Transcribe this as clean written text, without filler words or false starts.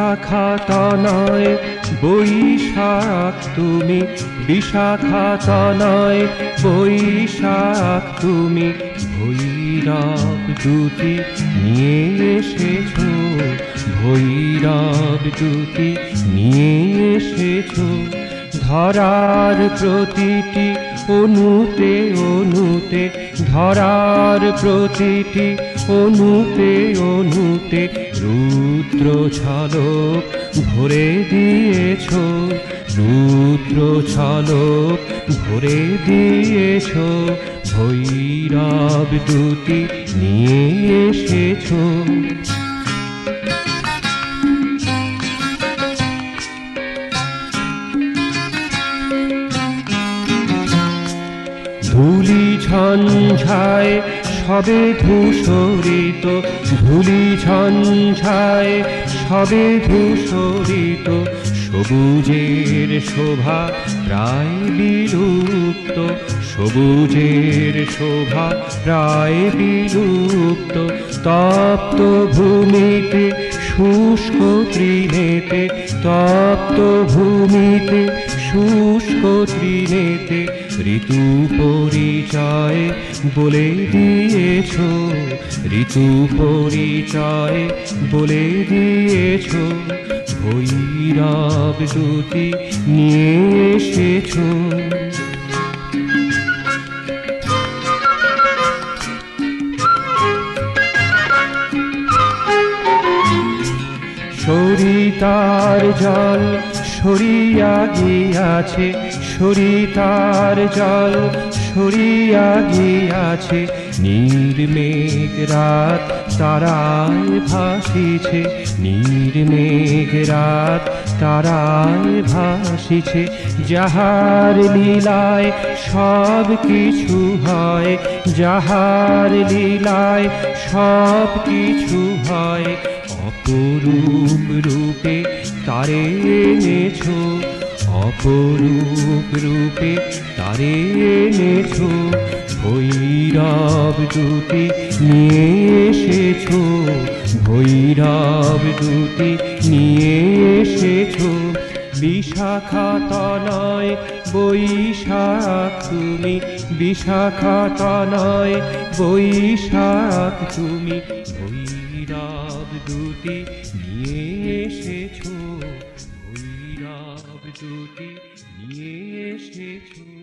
বিশাখাতনয় বৈশাখ তুমি, বিশাখাতনয় বৈশাখ তুমি, ভৈরব দ্যুতি নিয়ে এসেছো, ভৈরব দ্যুতি নিয়ে এসেছো। ধরার প্রতিটি অনুতে অনুতে, ধরার প্রতিটি অনুতে অনুতে রুদ্র ঝলক ভরে দিয়েছো, রুদ্র ঝলক ভরে দিয়েছো। ভৈরব দ্যুতি নিয়ে এসেছো। ধূলি ঝঞ্ঝায় সবে ধূসরিত, ধূলি ঝঞ্ঝায় সবে ধূসরিত, সবুজের শোভা প্রায় বিলুপ্ত, সবুজের শোভা প্রায় বিলুপ্ত। তপ্ত ভূমিতে শুষ্ক তৃণেতে, তপ্ত ভূমিতে শুষ্ক তৃণেতে ঋতু পরিচয় বলে দিয়েছো, ঋতু পরিচয় বলে দিয়েছো। ভৈরব দ্যুতি নিয়ে এসেছো। সরিতার জল সরিয়া গিয়াছে, সরিতার জল সরিয়া গিয়াছে, নির্মেঘ রাত তারায় ভাসিছে, নির্মেঘ রাত তারায় ভাসিছে। যাহার লীলায় সব কিছু হয়, যাহার লীলায় সব কিছু হয়, অপরূপ রূপে তারে এনেছো, অপরূপ রূপে তারে এনেছো। ভৈরব দ্যুতি নিয়ে এসেছো, ভৈরব দ্যুতি নিয়ে এসেছো। বিশাখাতনয় বৈশাখ তুমি, বিশাখাতনয় বৈশাখ তুমি, ভৈরব দ্যুতি নিয়ে এসেছো, ভৈরব দ্যুতি নিয়ে এসেছো।